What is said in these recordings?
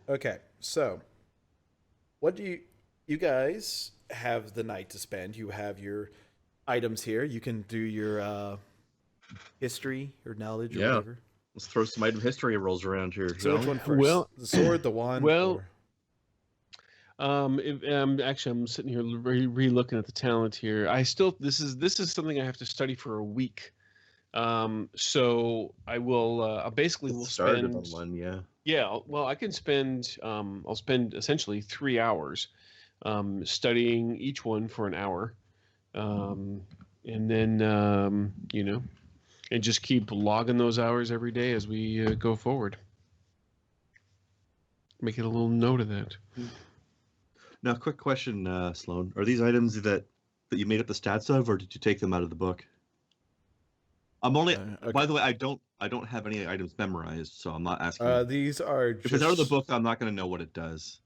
Okay, so what do you guys have the night to spend? You have your items here. You can do your history or knowledge or Yeah, whatever. let's throw some item history rolls around here, So shall which we? one first? Well, The sword, the wand, well, or actually, I'm sitting here re-looking at the talent here. I still this is something I have to study for a week. So I will. I basically It will started spend. on one, yeah. Yeah, well, I can spend. I'll spend essentially 3 hours studying each one for an hour, um, and then and just keep logging those hours every day as we go forward. Make it a little note of that. Now, quick question, Sloan. Are these items that you made up the stats of, or did you take them out of the book? I'm only. okay. By the way, I don't have any items memorized, so I'm not asking. These are If it's out of the just book, I'm not going to know what it does.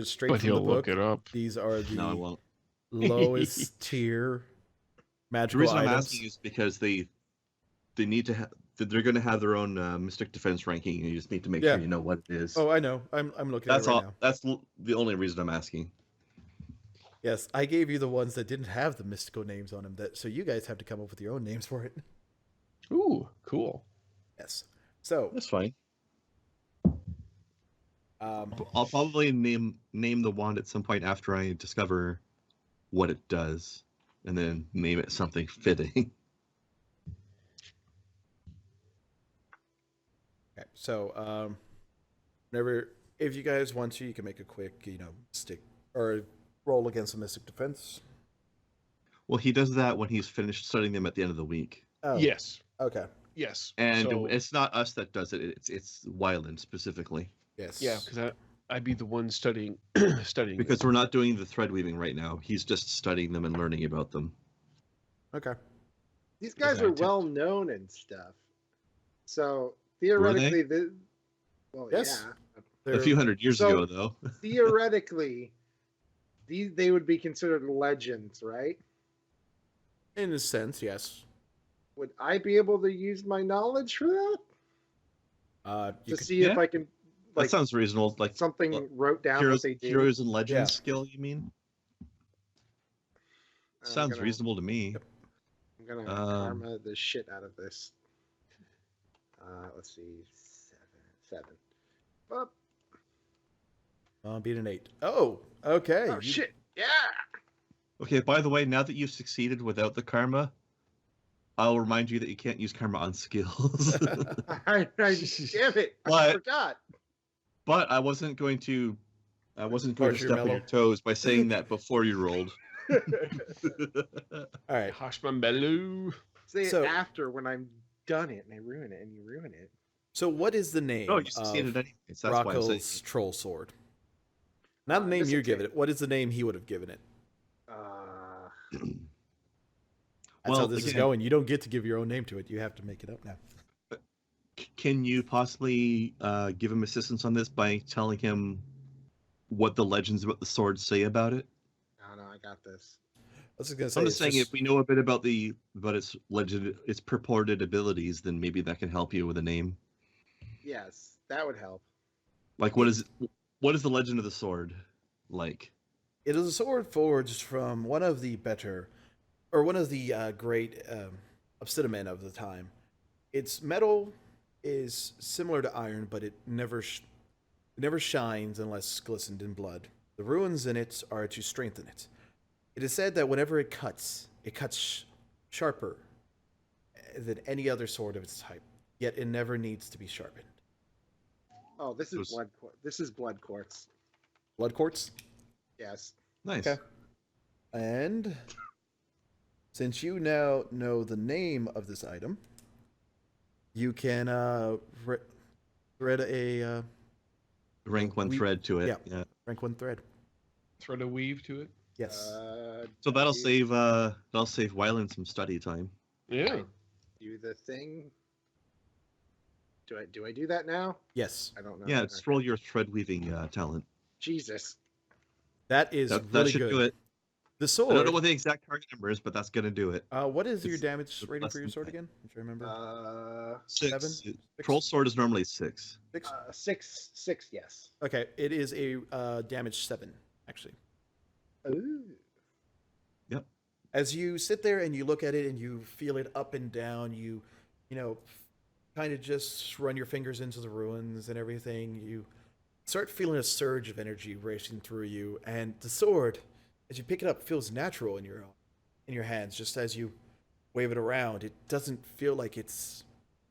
straight But from the he'll look book. it up. These are No, I the won't. lowest tier The magical reason I'm items. asking is because they need to they're going to have their own mystic defense ranking, and you just need to make Yeah. sure you know what it is. Oh, I know. I'm looking That's at it right all. now. That's the only reason I'm asking. Yes, I gave you the ones that didn't have the mystical names on them. That so you guys have to come up with your own names for it. Ooh, cool. Yes. So, That's fine. um, I'll probably name the wand at some point after I discover what it does, and then name it something fitting. okay. So, whenever if you guys want to, you can make a quick, stick or roll against a mystic defense. Well, he does that when he's finished studying them at the end of the week, Oh, Yes, okay. yes. and So, it's not us that does it. It's Wyland specifically, Yes. yeah, because I'd be the one studying studying because them. we're not doing the thread weaving right now. He's just studying them and learning about them. Okay. These guys As I are attempt. well known and stuff. So Were theoretically, well, Yes. yeah. A few hundred years So- ago, though. Theoretically, they would be considered legends, right? In a sense, yes. Would I be able to use my knowledge for that You to could, see if Yeah. I can That like sounds reasonable. Like something wrote down heroes, what they do? heroes and legends Yeah. skill. You mean? I'm Sounds gonna- reasonable to me. I'm gonna Um, karma the shit out of this. Let's see, seven. Up. beat an 8. Oh, okay. Oh shit! Yeah. Okay, by the way, now that you've succeeded without the karma, I'll remind you that you can't use karma on skills. I damn it! I But- forgot. But I wasn't going to Push step your on your mellow. toes by saying that before you rolled. All right. Hashman Bellu. Say So- it after when I'm done it and I ruin it and you ruin it. So, what is the name No, you succeeded of anyways. That's why I'm saying. Rocco's troll sword? Not the name this you're will giving take- it. What is the name he would have given it? That's Well, how this is again- going. You don't get to give your own name to it. You have to make it up now. Can you possibly give him assistance on this by telling him what the legends about the sword say about it? No, I got this. I was just gonna say. I'm just it's saying, just- if we know a bit about its legend, its purported abilities, then maybe that can help you with a name. Yes, that would help. Like, what is the legend of the sword like? It is a sword forged from one of the great obsidian of the time. Its metal is similar to iron, but it never shines unless glistened in blood. The runes in it are to strengthen it. It is said that whenever it cuts sharper than any other sword of its type. Yet it never needs to be sharpened. Oh, this is Those- blood. This is blood quartz. Blood quartz. Yes. Nice. Okay. And since you now know the name of this item, you can thread a Rank one We- thread to it. yeah. Yeah. rank 1 thread. Thread a weave to it. Yes. So that'll do- save Wyland some study time. Yeah. do the thing. Do I do that now? Yes. I don't know. Yeah, Okay. roll your thread weaving talent. Jesus. That is That really should good. do it. The I sword. don't know what the exact target number is, but that's gonna do it. What is your It's damage rating less for your than sword 10. again? I'm trying to remember. 6. 7? 6? Troll sword is normally 6. 6? 6, yes. Okay, it is a damage 7, actually. Ooh. Yep. As you sit there and you look at it and you feel it up and down, you know, kind of just run your fingers into the ruins and everything. You start feeling a surge of energy racing through you, and the sword, as you pick it up, feels natural in your hands. Just as you wave it around, it doesn't feel like it's.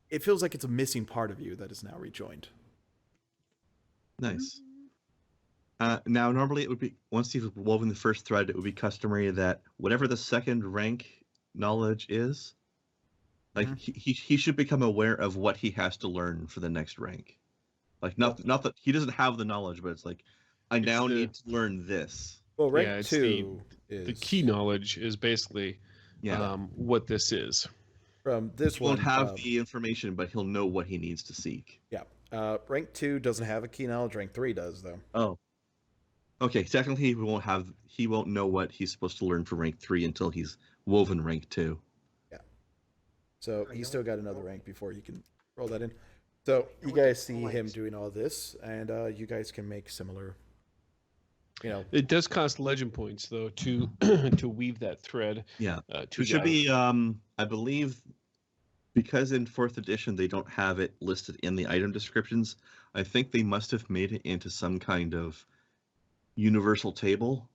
It feels like it's a missing part of you that is now rejoined. Nice. Now, normally it would be, once you've woven the first thread, it would be customary that whatever the second rank knowledge is, like he should become aware of what he has to learn for the next rank. Like not that he doesn't have the knowledge, but it's like I now need to learn this. Well, rank Yeah, it's 2 is the key knowledge is basically what this is. from this He one. won't have the information, but he'll know what he needs to seek. Yeah. Rank 2 doesn't have a key knowledge. Rank 3 does, though. Oh. Okay, technically he won't know what he's supposed to learn for rank 3 until he's woven rank 2. Yeah. So he's still got another rank before you can roll that in. So you guys see him doing all this, and you guys can make similar. It does cost legend points though to to weave that thread. Yeah. To It should that. be I believe because in 4th edition they don't have it listed in the item descriptions, I think they must have made it into some kind of universal table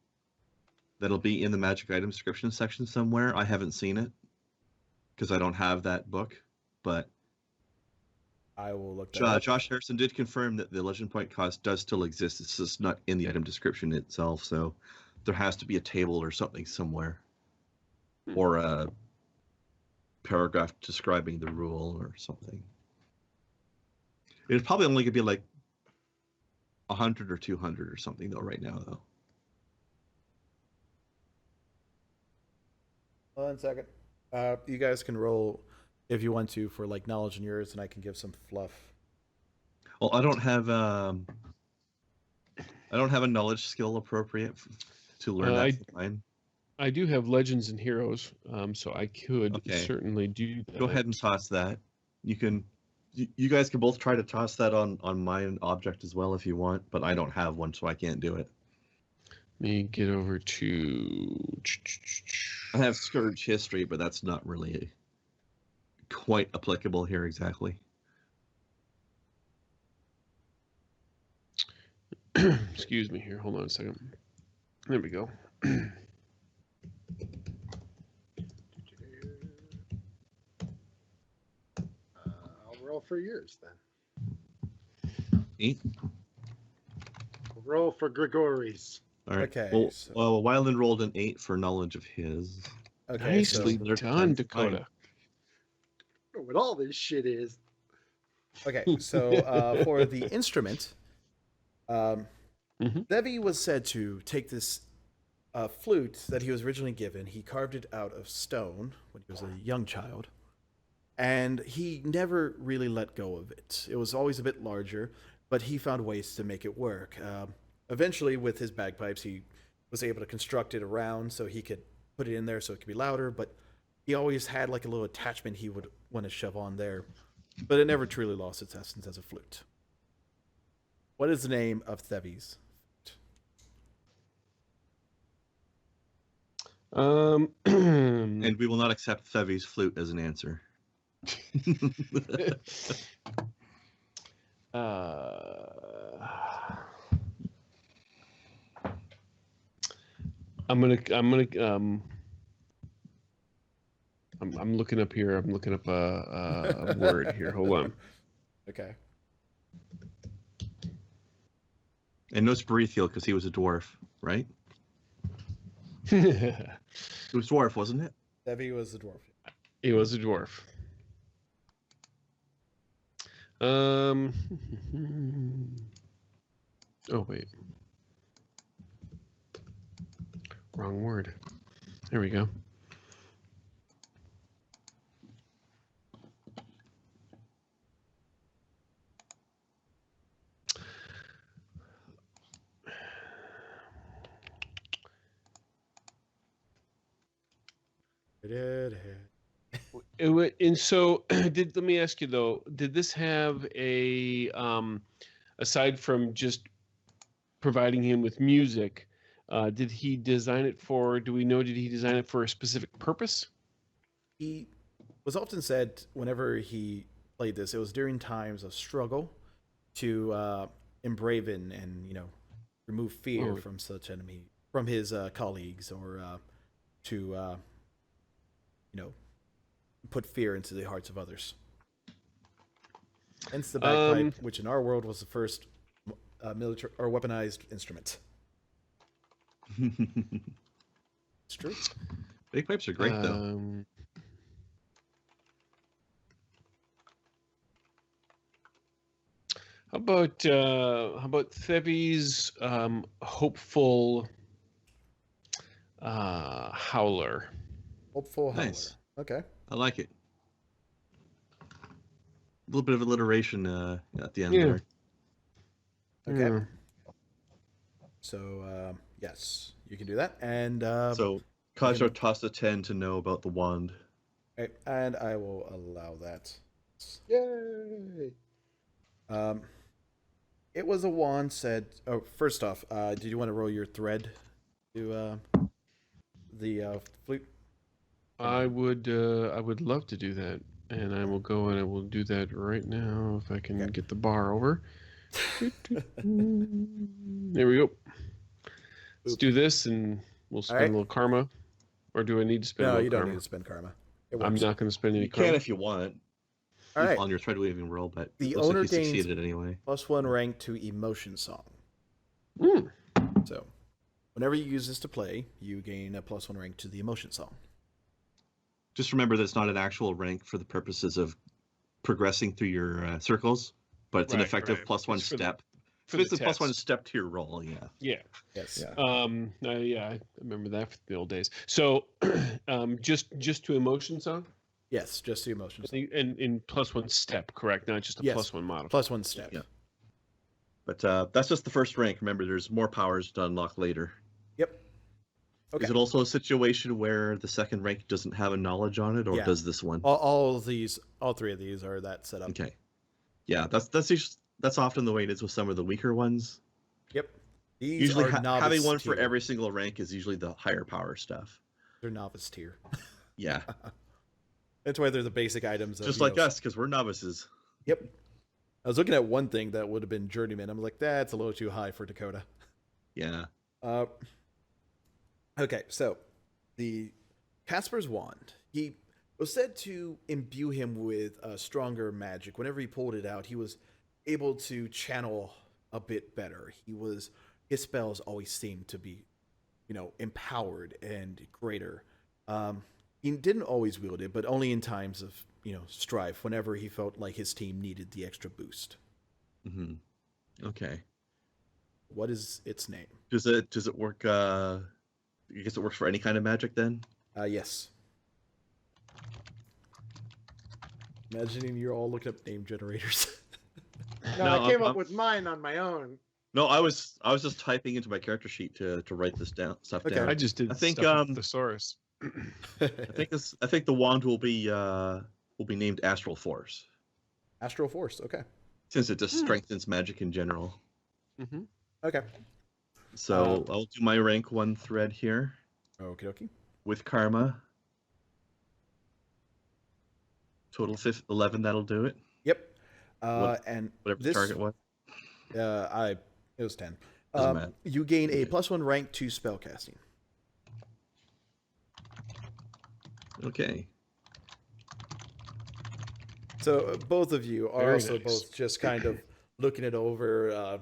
that'll be in the magic item description section somewhere. I haven't seen it because I don't have that book, but I will look that up. Josh Harrison did confirm that the legend point cost does still exist. It's just not in the item description itself, so there has to be a table or something somewhere, or a paragraph describing the rule or something. It'd probably only could be like 100 or 200 or something though right now though. 1 second. You guys can roll if you want to for like knowledge in yours, and I can give some fluff. Well, I don't have a knowledge skill appropriate to learn that line. I do have legends and heroes, so I could certainly do that. Go ahead and toss that. You guys can both try to toss that on my object as well if you want, but I don't have one, so I can't do it. Let me get over to. I have Scourge History, but that's not really quite applicable here exactly. Excuse me here. Hold on a second. There we go. I'll roll for yours then. 8. I'll roll for Grigory's. All right. Okay, Well, Wyland rolled an 8 for knowledge of his. Okay, Nicely so, done, Dakota. I don't know what all this shit is. okay, so for the instrument, Devi was said to take this flute that he was originally given. He carved it out of stone when he was a young child, and he never really let go of it. It was always a bit larger, but he found ways to make it work. Eventually, with his bagpipes, he was able to construct it around so he could put it in there so it could be louder, but he always had like a little attachment he would want to shove on there, but it never truly lost its essence as a flute. What is the name of Thevi's And we will not accept Thevi's flute as an answer. I'm looking up here. I'm looking up a word here. Hold on. Okay. And no Sperethiel because he was a dwarf, right? He It was dwarf, wasn't it? Devi was the dwarf. was a dwarf. Oh wait. Wrong word. There we go. And so, let me ask you though, did this have a aside from just providing him with music, did he design it for? Do we know? Did he design it for a specific purpose? He was often said whenever he played this, it was during times of struggle to embraven and remove fear Oh. from such enemy from his colleagues, or to put fear into the hearts of others. Hence the bagpipe, which in our world was the first military or weaponized instrument. It's true. Bagpipes are great though. How about Thevi's hopeful howler? Hopeful howler. Nice. Okay. I like it. A little bit of alliteration at the end Yeah. there. Okay. Yeah. So yes, you can do that, and So Kajar tossed a 10 to know about the wand. okay, and I will allow that. Yay! It was a wand said. Oh, first off, did you want to roll your thread to the flute? I would love to do that, and I will go and I will do that right now if I can Okay. get the bar over. There we go. Let's do this, and we'll spend right. a little karma. Or do I need to spend a No, little you don't karma? need to spend karma. It I'm works. not going to spend any You karma. can if you want. All right. On your thread weaving roll, but The it looks owner like you gains succeeded anyway. +1 rank to emotion song. Mm. So, whenever you use this to play, you gain a +1 rank to the emotion song. Just remember that it's not an actual rank for the purposes of progressing through your circles, but it's an Right, effective right. +1 It's for the- step. for It's the a +1 test. step to your roll, yeah. Yeah. Yes. Yeah. Yeah, I remember that from the old days. So, just to emotion song, Yes, just the emotion song. and in +1 step, correct? Not just a Yes. +1 model. +1 step. Yeah. But that's just the first rank. Remember, there's more powers to unlock later. Yep. Okay. Is it also a situation where the second rank doesn't have a knowledge on it, or Yeah. does this one? All three of these are that set up. Okay. Yeah, that's often the way it is with some of the weaker ones. Yep. These Usually are novice having one for tier. every single rank is usually the higher power stuff. They're novice tier. Yeah. That's why they're the basic items. Just like us, because we're novices. Yep. I was looking at one thing that would have been journeyman. I'm like, that's a little too high for Dakota. Yeah. Okay, so the Casper's wand. He was said to imbue him with stronger magic. Whenever he pulled it out, he was able to channel a bit better. His spells always seemed to be, empowered and greater. He didn't always wield it, but only in times of strife. Whenever he felt like his team needed the extra boost. Mm-hmm. Okay. What is its name? Does it work? I guess it works for any kind of magic then. Yes. Imagining you're all looking up name generators. No, No, I came I'm- up with mine on my own. No, I was just typing into my character sheet to write this stuff Okay. down. I just did I think, stuff with thesaurus. I think the wand will be named Astral Force, Astral Force. Okay. since it just strengthens magic in general. Mm-hmm. Okay. So I'll do my rank 1 thread here Okie dokie. with karma. Total 11. That'll do it. Yep. And Whatever the this target was. it was 10. Doesn't matter. You gain a Okay. +1 rank to spellcasting. Okay. So both of you are Very also nice. both just kind of looking it over.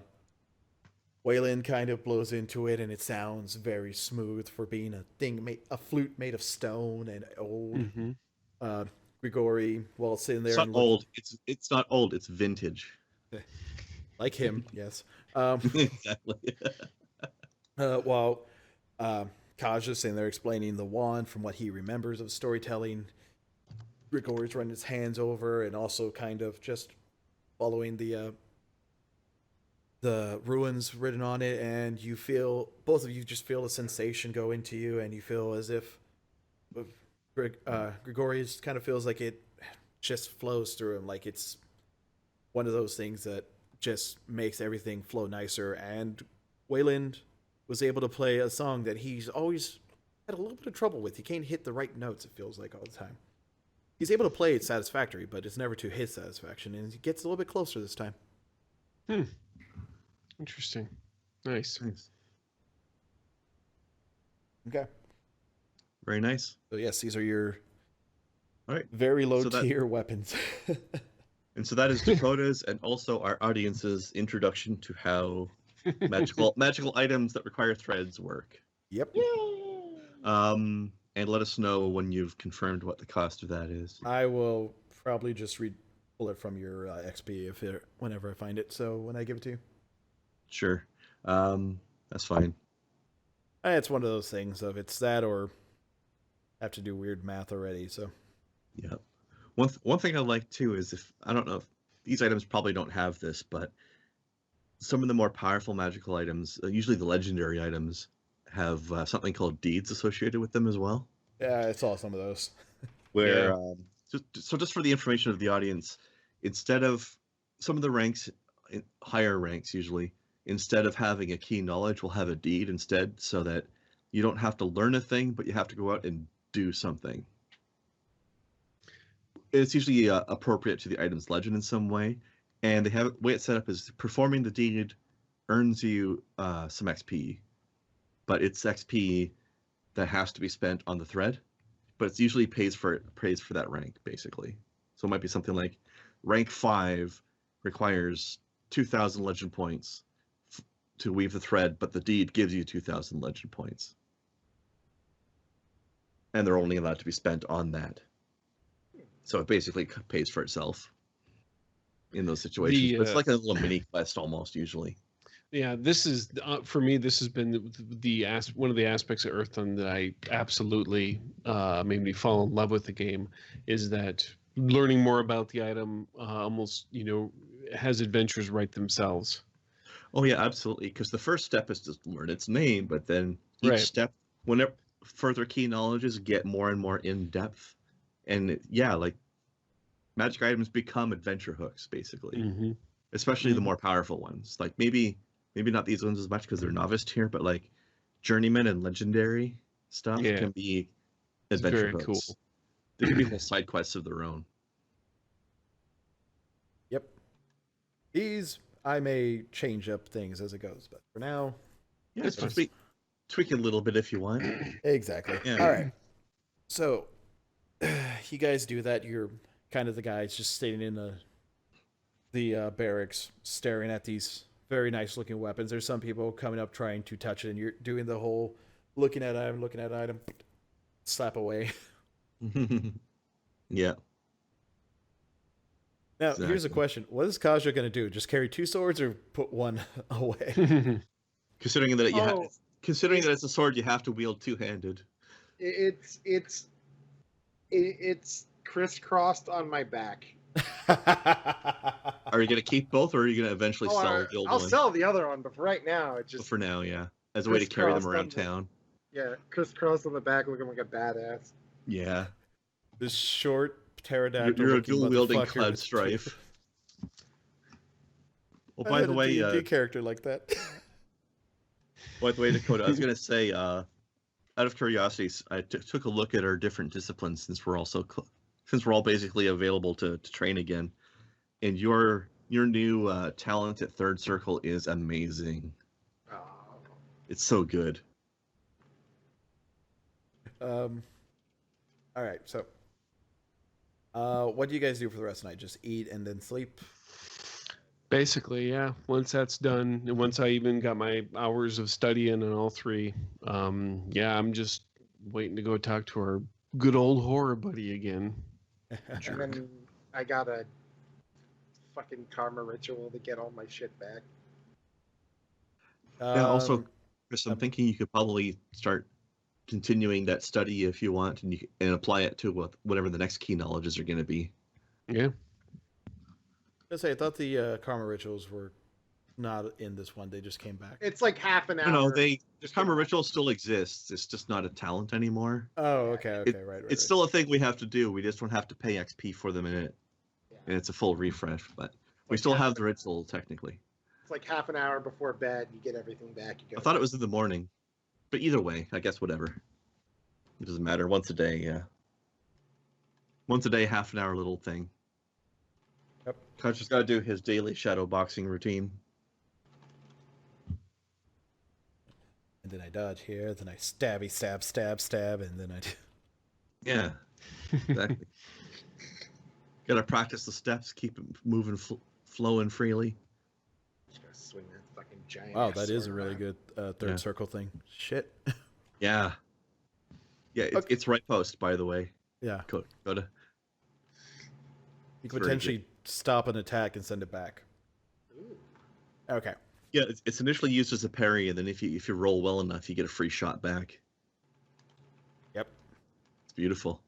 Waylon kind of blows into it, and it sounds very smooth for being a flute made of stone and old. Mm-hmm. Grigori, while sitting there It's not and old. It's not old. It's vintage. like him, yes. Exactly. While Kaja's sitting there explaining the wand from what he remembers of storytelling, Grigori's running his hands over and also kind of just following the ruins written on it, and both of you just feel a sensation go into you, and you feel as if Gregorius kind of feels like it just flows through him, like it's one of those things that just makes everything flow nicer. And Wayland was able to play a song that he's always had a little bit of trouble with. He can't hit the right notes, it feels like, all the time. He's able to play it satisfactory, but it's never to his satisfaction, and he gets a little bit closer this time. Interesting. Nice. Okay. Very nice. So yes, these are your All right. very low So that- tier weapons. And so that is Dakota's and also our audience's introduction to how magical items that require threads work. Yep. And let us know when you've confirmed what the cost of that is. I will probably just pull it from your XP whenever I find it. So when I give it to you, Sure. That's fine. it's one of those things of it's that or have to do weird math already. So Yeah. One thing I like too is I don't know if these items probably don't have this, but some of the more powerful magical items, usually the legendary items, have something called deeds associated with them as well. yeah, I saw some of those. Where just for the information of the audience, instead of some of the ranks, higher ranks usually, instead of having a key knowledge, we'll have a deed instead, so that you don't have to learn a thing, but you have to go out and do something. It's usually appropriate to the item's legend in some way, and the way it's set up is performing the deed earns you some XP, but it's XP that has to be spent on the thread, but it's usually pays for that rank basically. So it might be something like rank 5 requires 2,000 legend points to weave the thread, but the deed gives you 2,000 legend points, and they're only allowed to be spent on that. So it basically pays for itself in those situations. But it's like a little mini quest almost usually. Yeah, this is for me. This has been one of the aspects of Earthdawn that I absolutely made me fall in love with the game. Is that learning more about the item almost has adventures write themselves. Oh yeah, absolutely. Because the first step is to learn its name, but then each step, whenever further key knowledges get more and more in depth, and like magic items become adventure hooks basically. Especially the more powerful ones. Like maybe not these ones as much because they're novice tier, but like journeyman and legendary stuff can be adventure hooks. Cool. They can be whole side quests of their own. Yep. These I may change up things as it goes, but for now, just tweak it a little bit if you want. Exactly. Yeah. All right. So you guys do that. You're kind of the guys just standing in the barracks, staring at these very nice looking weapons. There's some people coming up trying to touch it, and you're doing the whole looking at item, slap away. Yeah. Now, here's a question. What is Kaja going to do? Just carry 2 swords or put one away? Considering that that it's a sword you have to wield two-handed. It's crisscrossed on my back. Are you going to keep both, or are you going to eventually sell the old one? I'll sell the other one, but for right now, it's just... For now, yeah. As a way to carry them around town. Yeah, crisscrossed on the back, looking like a badass. Yeah. This short pterodactyl. You're a dual-wielding Cloud Strife. Well, by the way... a D&D character like that. By the way, Dakota, I was going to say, out of curiosity, I took a look at our different disciplines since we're all basically available to train again. And your new talent at Third Circle is amazing. Oh. It's so good. All right, so what do you guys do for the rest of the night? Just eat and then sleep? Basically, yeah. Once that's done, and once I even got my hours of studying on all 3, I'm just waiting to go talk to our good old horror buddy again. And then I got a fucking karma ritual to get all my shit back. Yeah, also, Chris, I'm thinking you could probably start continuing that study if you want, and apply it to whatever the next key knowledges are going to be. Yeah. I thought the karma rituals were not in this one. They just came back. It's like half an hour. No, they just karma an hour. ritual still exists. It's just not a talent anymore. Oh, okay, It- right. It's still a thing we have to do. We just don't have to pay XP for them in it, Yeah. and it's a full refresh. But we Like still half have an- the ritual technically. It's like half an hour before bed. You get everything back. You go I thought it was in the morning, but either way, I guess whatever. It doesn't matter. Once a day, yeah. Once a day, half an hour little thing. Yep. Coach just got to do his daily shadow boxing routine. And then I dodge here, then I stab, and then I. Yeah, exactly. Got to practice the steps, keep it moving, flowing freely. Just gotta swing that fucking giant. Wow, ass that is a sword really around. good third Yeah. circle thing. Shit. Yeah. Yeah, Okay. it's right post, by the way. Yeah, Go to. you It's could very potentially stop an attack and send it back. Ooh. Okay. Yeah, it's initially used as a parry, and then if you roll well enough, you get a free shot back. Yep. It's beautiful.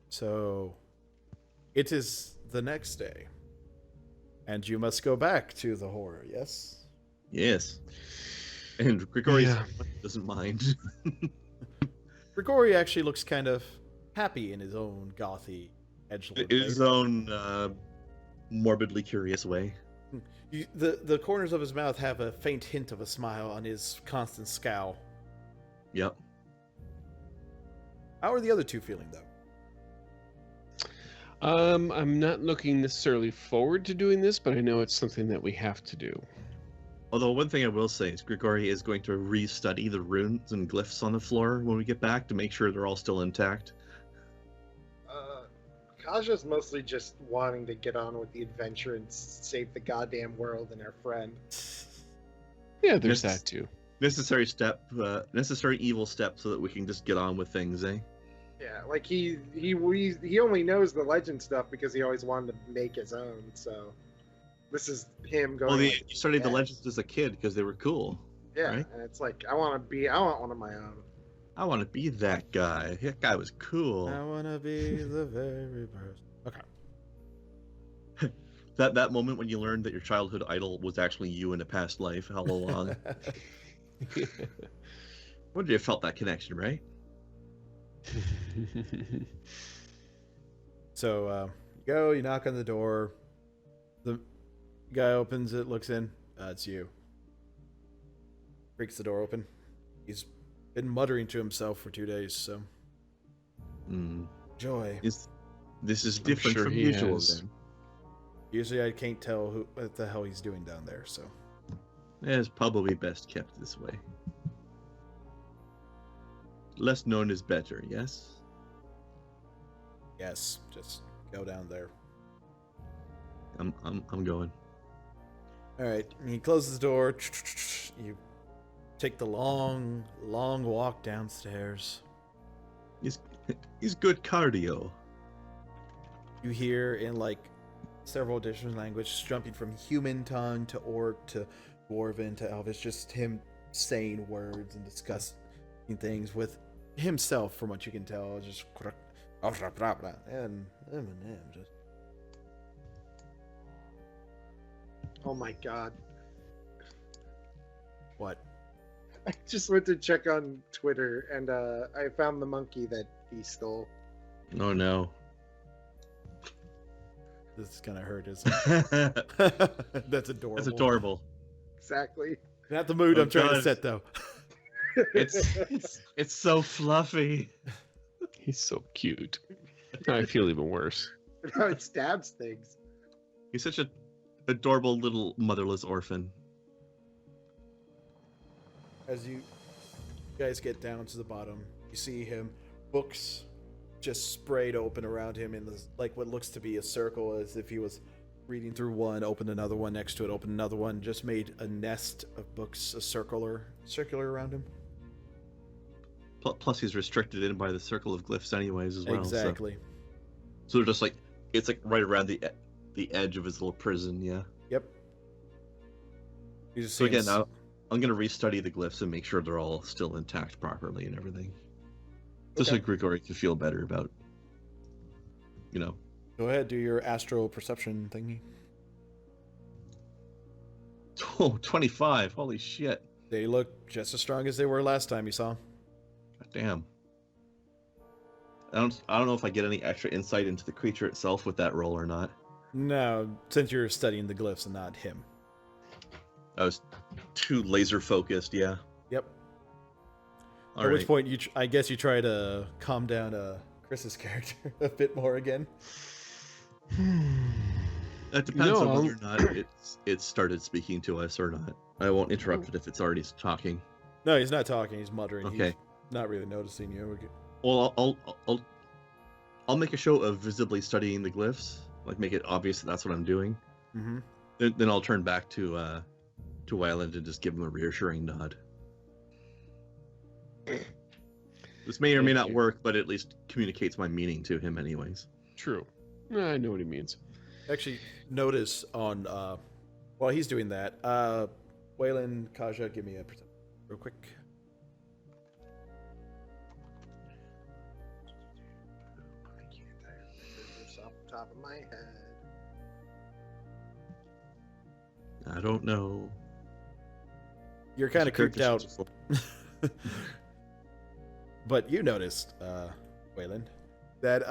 So, it is the next day, and you must go back to the horror. Yes. Yes. And Grigori Yeah. doesn't mind. Grigori actually looks kind of happy in his own gothy edgelord way. His own morbidly curious way. The corners of his mouth have a faint hint of a smile on his constant scowl. Yep. How are the other two feeling, though? I'm not looking necessarily forward to doing this, but I know it's something that we have to do. Although one thing I will say is Grigori is going to restudy the runes and glyphs on the floor when we get back to make sure they're all still intact. Kaja's mostly just wanting to get on with the adventure and save the goddamn world and her friend. Yeah, there's Yes. that too. Necessary evil step so that we can just get on with things, eh? Yeah, like he only knows the legend stuff because he always wanted to make his own. So this is him going. Well, like, you studied the yeah. legends as a kid because they were cool. Yeah, right? and it's like I want one of my own. I want to be that guy. That guy was cool. I wanna be the very person. Okay. That moment when you learned that your childhood idol was actually you in a past life all along. Wonder you felt that connection, right? So you go, you knock on the door. The guy opens it, looks in. It's you. Breaks the door open. He's been muttering to himself for 2 days, so Mm. joy. This is I'm different sure from he usual has. then. Usually I can't tell what the hell he's doing down there, so It's probably best kept this way. Less known is better, yes? yes, just go down there. I'm going. Alright, he closes the door. You take the long walk downstairs. He's good cardio. You hear in like several different languages, jumping from human tongue to orc to dwarven to elvish, just him saying words and discussing things with himself, from what you can tell. Just and just Oh my god! what? I just went to check on Twitter and I found the monkey that he stole. Oh no. This is gonna hurt, isn't it? That's adorable. That's adorable. Exactly. Not the mood Oh, I'm trying to God. set, though. It's so fluffy. He's so cute. Now I feel even worse. How it stabs things. He's such a adorable little motherless orphan. As you guys get down to the bottom, you see him, books just sprayed open around him in this, like what looks to be a circle, as if he was reading through one, opened another one next to it, opened another one, just made a nest of books, a circular around him. Plus, he's restricted in by the circle of glyphs, anyways, as well. Exactly. So they're just like it's like right around the edge of his little prison. Yeah. Yep. You just So see him again, now I'm gonna restudy the glyphs and make sure they're all still intact properly and everything. Just so Okay. Grigori can feel better about, Go ahead, do your astral perception thingy. Oh, 25. Holy shit. They look just as strong as they were last time you saw them. God damn. I don't know if I get any extra insight into the creature itself with that roll or not. No, since you're studying the glyphs and not him. I was too laser focused, yeah. Yep. All At which right. point, I guess you try to calm down Chris's character a bit more again. That depends No, on whether or not it's started speaking to us or not. I won't interrupt it if it's already talking. No, he's not talking. He's muttering. Okay. He's not really noticing you. Well, I'll make a show of visibly studying the glyphs, like make it obvious that that's what I'm doing. Mm-hmm. Then I'll turn back to Wyland and just give him a reassuring nod. This may or may not work, but at least communicates my meaning to him anyways. True. I know what he means. Actually, notice on while he's doing that, Waylon, Kaja, give me a perception real quick. I can't remember this off the top of my head. I don't know. You're kind of creeped out, Character but you noticed, Waylon, that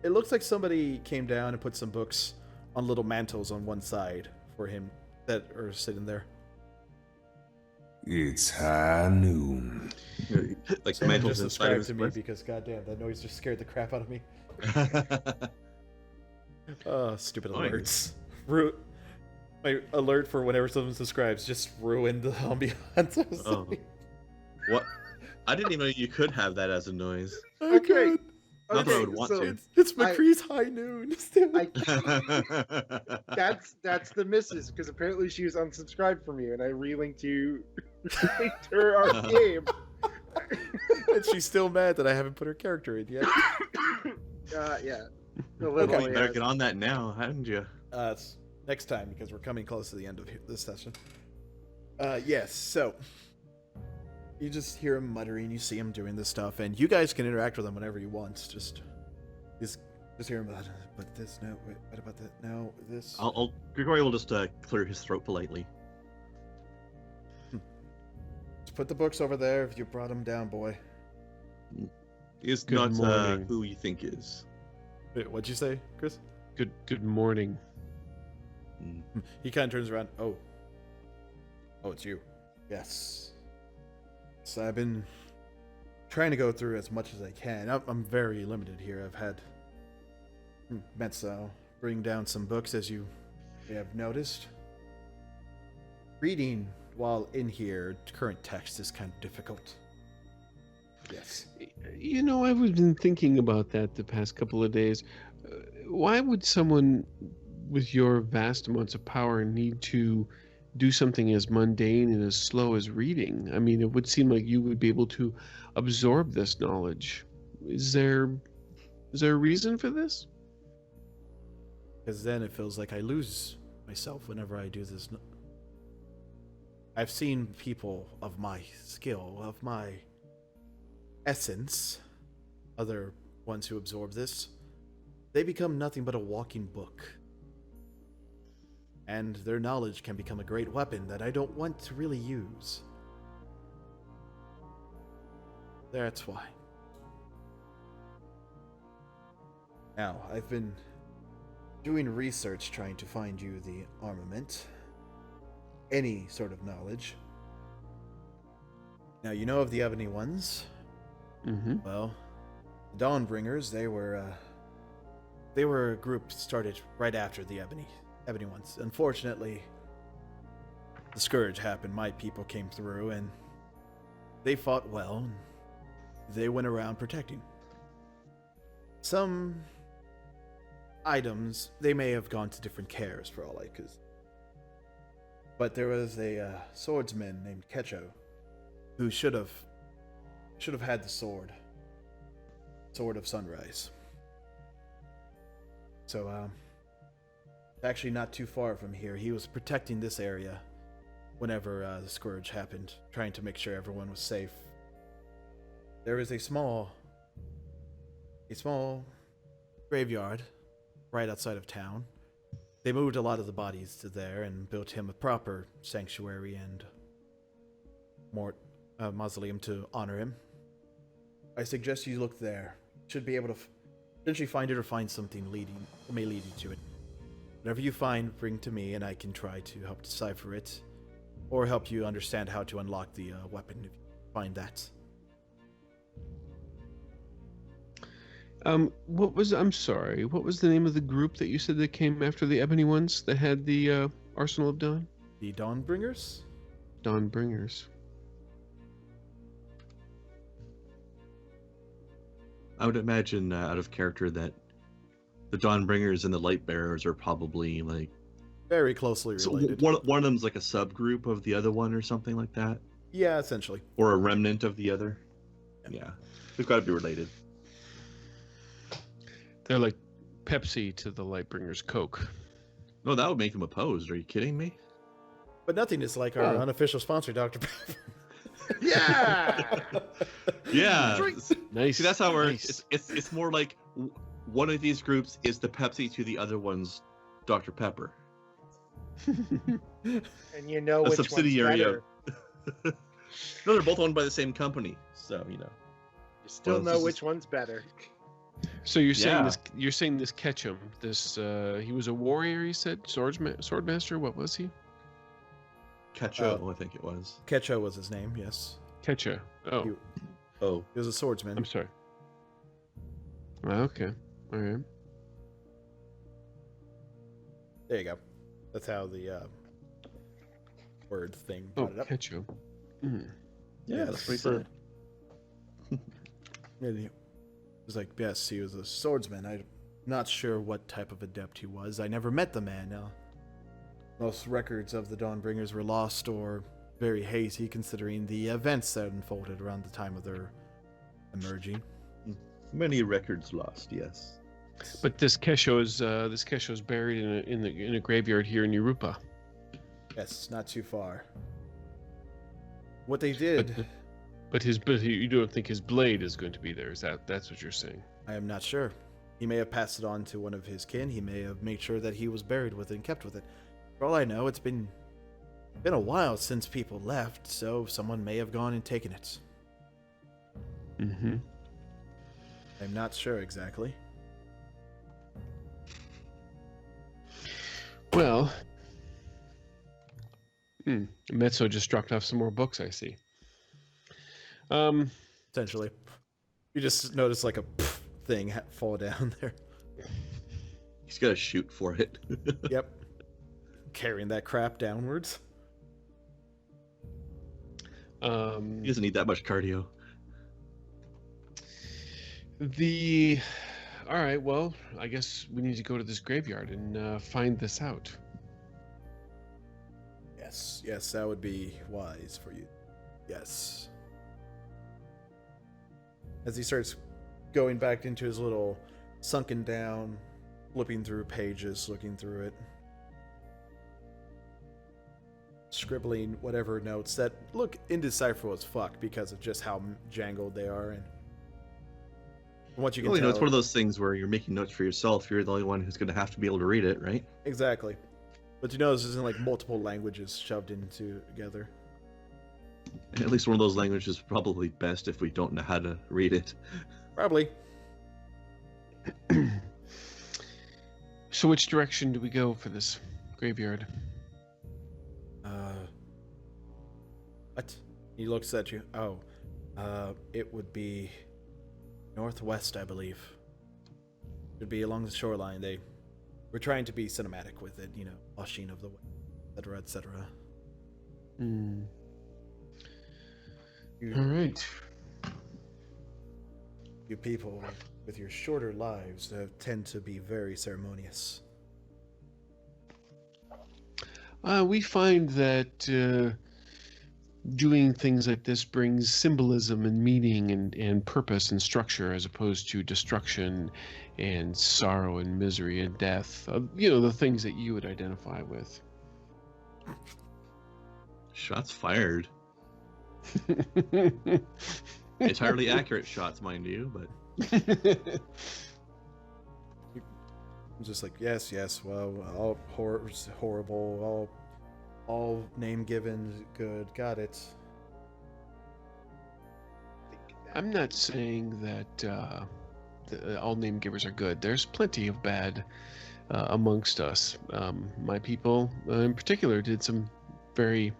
it looks like somebody came down and put some books on little mantles on one side for him that are sitting there. It's high noon. like the Someone mantles just inside of subscribed to me because goddamn, that noise just scared the crap out of me. Oh, stupid Nice. alerts. My alert for whenever someone subscribes just ruined the ambiance. Oh. What? I didn't even know you could have that as a noise. Okay. Not that I Okay, would want so to. It's McCree's high noon. that's the missus because apparently she was unsubscribed from you, and I relinked you, linked her our game. And she's still mad that I haven't put her character in yet. Yeah. A Well, little, you yeah. better get on that now, hadn't you? It's next time because we're coming close to the end of this session. Yes, so you just hear him muttering, you see him doing this stuff, and you guys can interact with him whenever you want. Just hear him. But this no. Wait, what about that? No, this. Grigori will just clear his throat politely. Just put the books over there. If you brought them down, boy. Is Good not morning. who you think is. Wait, what'd you say, Chris? Good morning. He kind of turns around. Oh, it's you. Yes. So I've been trying to go through as much as I can. I'm very limited here. I've had Metso bring down some books, as you may have noticed. Reading while in here, current text is kind of difficult. Yes. You know, I've been thinking about that the past couple of days. Why would someone with your vast amounts of power need to do something as mundane and as slow as reading? I mean, it would seem like you would be able to absorb this knowledge. Is there a reason for this? Because then it feels like I lose myself whenever I do this. I've seen people of my skill, of my essence, other ones who absorb this, they become nothing but a walking book. And their knowledge can become a great weapon that I don't want to really use. That's why. Now, I've been doing research trying to find you the armament. Any sort of knowledge. Now, you know of the Ebony Ones? Mm-hmm. Well, the Dawnbringers, they were a group started right after the Ebony Ones. Unfortunately, the Scourge happened. My people came through, and they fought well. And they went around protecting. Some items, they may have gone to different cares for all I could. But there was a swordsman named Kecho who should have had the sword of Sunrise. So actually not too far from here. He was protecting this area whenever the Scourge happened, trying to make sure everyone was safe. There is a small graveyard right outside of town. They moved a lot of the bodies to there and built him a proper sanctuary and more mausoleum to honor him. I suggest you look there. Should be able to eventually find it or find something may lead you to it. Whatever you find, bring to me, and I can try to help decipher it, or help you understand how to unlock the weapon if you find that. I'm sorry, what was the name of the group that you said that came after the Ebony ones that had the Arsenal of Dawn? The Dawnbringers? Dawnbringers. I would imagine, out of character, that the Dawnbringers and the Lightbearers are probably like Very closely related. one of them's like a subgroup of the other one or something like that, Yeah, essentially. or a remnant of the other. Yeah, they've got to be related. They're like Pepsi to the Lightbringers Coke. No, that would make them opposed. Are you kidding me? But nothing is like our unofficial sponsor, Dr. Pepper. Yeah. Yeah. Nice. See, that's how we're. Nice. It's more like one of these groups is the Pepsi to the other one's Dr. Pepper. And you know A which subsidiary one's better. No, they're both owned by the same company, so you know. You still Well, know this which is- one's better. So you're saying Yeah. this? You're saying this Ketchum? This he was a warrior. You said swordmaster. What was he? Ketchup, I think it was. Ketcho was his name, yes. Ketcha. Oh, He- Oh, He was a swordsman. I'm sorry. Okay. All right. There you go. That's how the word thing Oh, brought it up. Ketchum. Mm. yeah, Yes. that's what he said. And he was like, yes, he was a swordsman. I'm not sure what type of adept he was. I never met the man. Most records of the Dawnbringers were lost or very hazy, considering the events that unfolded around the time of their emerging. Many records lost, yes. But this Kesho is buried in a graveyard here in Europa. Yes, not too far. What they did, But you don't think his blade is going to be there? That's what you're saying? I am not sure. He may have passed it on to one of his kin. He may have made sure that he was buried with it and kept with it. For all I know, it's been a while since people left, so someone may have gone and taken it. Mm-hmm. I'm not sure exactly. Well, Mezzo just dropped off some more books. I see. Essentially, you just notice like a thing fall down there. He's got to shoot for it. Yep. Carrying that crap downwards. He doesn't need that much cardio. All right. Well, I guess we need to go to this graveyard and find this out. Yes, that would be wise for you. Yes. As he starts going back into his little sunken down, flipping through pages, looking through it, scribbling whatever notes that look indecipherable as fuck because of just how jangled they are, and from what you can Well, you know, tell, it's one of those things where you're making notes for yourself. You're the only one who's going to have to be able to read it, right? exactly. But you notice there's in like multiple languages shoved into together. And at least one of those languages is probably best if we don't know how to read it. Probably. So, which direction do we go for this graveyard? What? He looks at you. Oh, it would be northwest, I believe. It'd be along the shoreline. We're trying to be cinematic with it, you know, washing of the way, etc., etc. Hmm. All right. You people with your shorter lives tend to be very ceremonious. We find that doing things like this brings symbolism and meaning and purpose and structure as opposed to destruction and sorrow and misery and death. You know, the things that you would identify with. Shots fired. Entirely accurate shots, mind you, but I'm just like, yes, well, all horrors, horrible, all name given, good, got it. I'm not saying that all name givers are good. There's plenty of bad amongst us. My people, in particular, did some very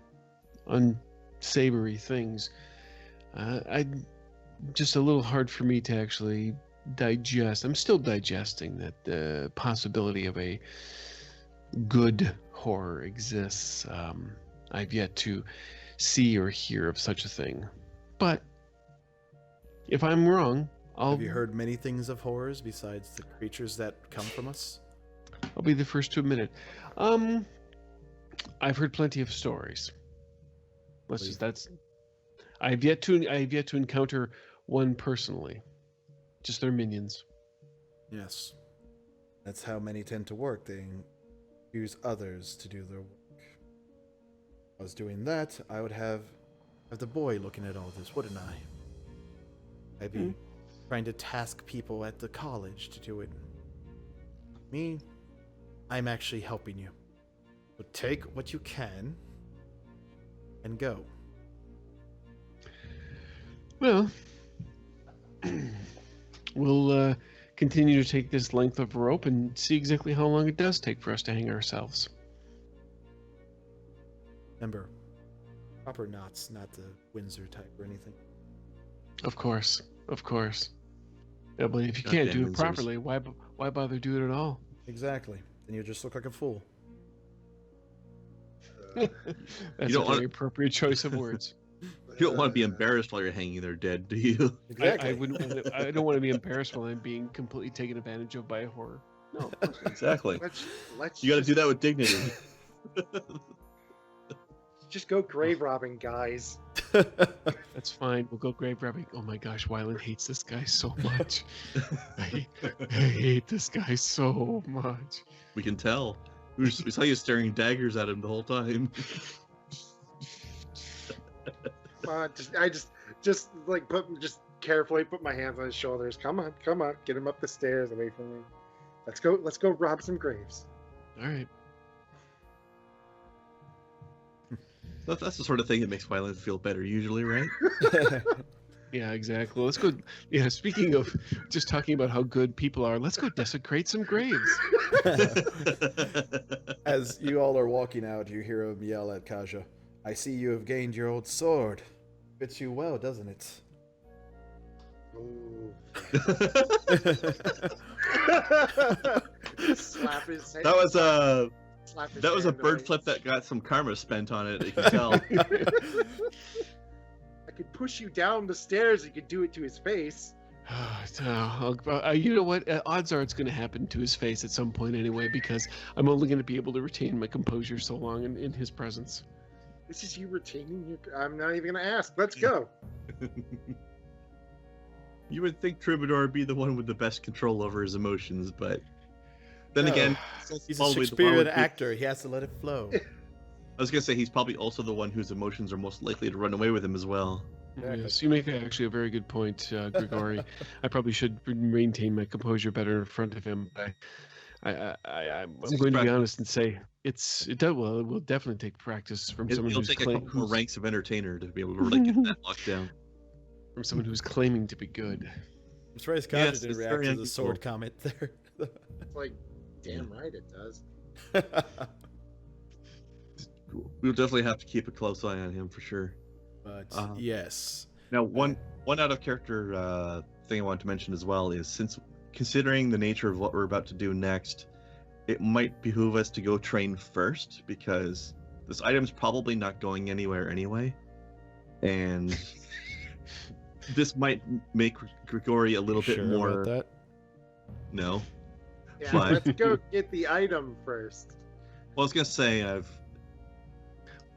unsavory things. Just a little hard for me to actually digest. I'm still digesting that the possibility of a good horror exists. I've yet to see or hear of such a thing. But if I'm wrong, Have you heard many things of horrors besides the creatures that come from us? I'll be the first to admit it. I've heard plenty of stories. I've yet to encounter one personally. Just their minions. Yes. That's how many tend to work. They use others to do their work. If I was doing that, I would have the boy looking at all this, wouldn't I? I'd be trying to task people at the college to do it. Me, I'm actually helping you. So take what you can and go. Well, we'll continue to take this length of rope and see exactly how long it does take for us to hang ourselves. Remember, proper knots, not the Windsor type or anything. Of course. Yeah, but if you can't do it properly, why bother doing it at all? Exactly. Then you just look like a fool. That's a very appropriate choice of words. You don't want to be embarrassed while you're hanging there dead, do you? Exactly. I don't want to be embarrassed while I'm being completely taken advantage of by a horror. No. Exactly. Let's You got to do that with dignity. just go grave robbing, guys. That's fine. We'll go grave robbing. Oh my gosh, Wyland hates this guy so much. I hate this guy so much. We can tell. We saw you staring daggers at him the whole time. I just carefully put my hands on his shoulders. Come on, get him up the stairs away from me. Let's go rob some graves. All right. That's the sort of thing that makes violence feel better, usually, right? Yeah, exactly. Let's go. Yeah, speaking of just talking about how good people are, let's go desecrate some graves. As you all are walking out, you hear him yell at Kaja, "I see you have gained your old sword. Fits you well, doesn't it?" Ooh. Slap his hand. That was a bird flip that got some karma spent on it. You can tell. I could push you down the stairs. You could do it to his face. You know what? Odds are it's going to happen to his face at some point anyway, because I'm only going to be able to retain my composure so long in his presence. This is you retaining your... I'm not even going to ask. Let's go. You would think Troubadour would be the one with the best control over his emotions, but then again, he's a Shakespearean actor. He has to let it flow. I was gonna say he's probably also the one whose emotions are most likely to run away with him as well. Yes, you make actually a very good point, Grigori. I probably should maintain my composure better in front of him. I'm going to be honest and say it will definitely take practice from someone It'll who's take a couple more ranks of entertainer to be able to really get that locked down. From someone who's claiming to be good. I'm surprised Kaja didn't react to the sword comment there. It's like, damn right it does. Cool. We'll definitely have to keep a close eye on him for sure. But yes. Now, one out of character thing I wanted to mention as well is, since considering the nature of what we're about to do next, it might behoove us to go train first, because this item's probably not going anywhere anyway, and this might make Grigori a little bit more. About that? No. Yeah, But- let's go get the item first. Well, I was gonna say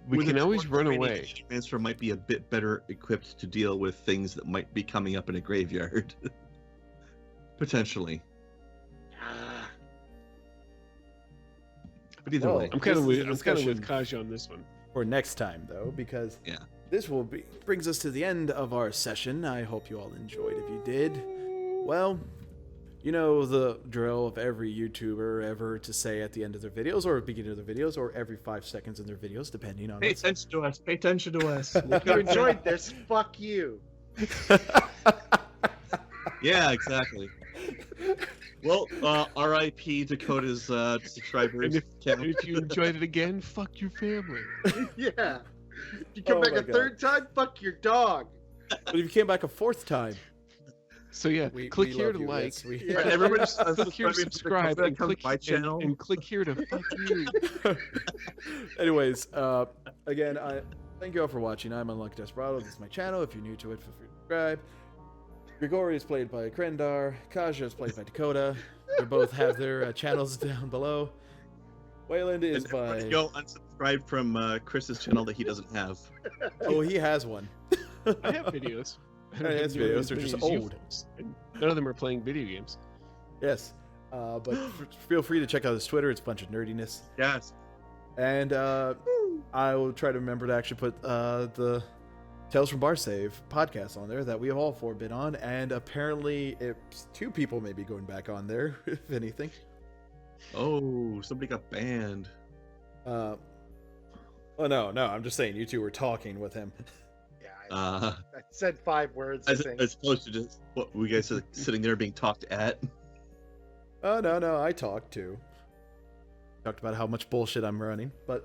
We with can its always more run training, away. the Master might be a bit better equipped to deal with things that might be coming up in a graveyard. Potentially. But either Well, way. I'm kind of This is a with discussion. Kaja on this one. For next time, though, because Yeah. this brings us to the end of our session. I hope you all enjoyed. If you did, well, You know the drill of every YouTuber ever to say at the end of their videos, or beginning of their videos, or every 5 seconds in their videos, depending on Pay what's... attention to us. Pay attention to us. If you enjoyed this, fuck you. Yeah, exactly. Well, R.I.P. Dakota's subscribers. And if you enjoyed it again, fuck your family. Yeah. If you come Oh back my a God. third time, fuck your dog. But if you came back a 4th time, So yeah, we click we here love to you. like, Yes, we- Yeah. Everybody click here to subscribe, and click my channel. and click here to fuck you. Anyways, again, I thank you all for watching. I'm Unlucky Desperado. This is my channel. If you're new to it, feel free to subscribe. Grigori is played by Krendar. Kaja is played by Dakota. They both have their channels down below. Wayland is And by... everybody go unsubscribe from Chris's channel that he doesn't have. Oh, he has one. I have videos. I Yeah, don't his have nearly videos as are many just as you old. folks, and none of them are playing video games. Yes. But feel free to check out his Twitter. It's a bunch of nerdiness. Yes. And I will try to remember to actually put the Tales from Barsaive podcast on there that we have all 4 been on. And apparently, it's 2 people may be going back on there, if anything. Oh, somebody got banned. Oh, no, I'm just saying you 2 were talking with him. Yeah, Uh, I said 5 words, I as think. opposed to just what we guys are sitting there being talked at. Oh, no, I talked too. Talked about how much bullshit I'm running. But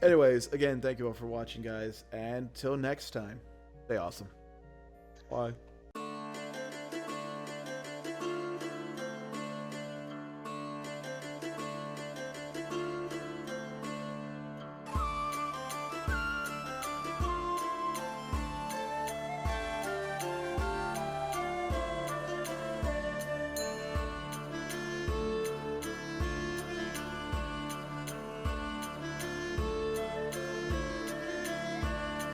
anyways, again, thank you all for watching, guys. And till next time, stay awesome. Bye.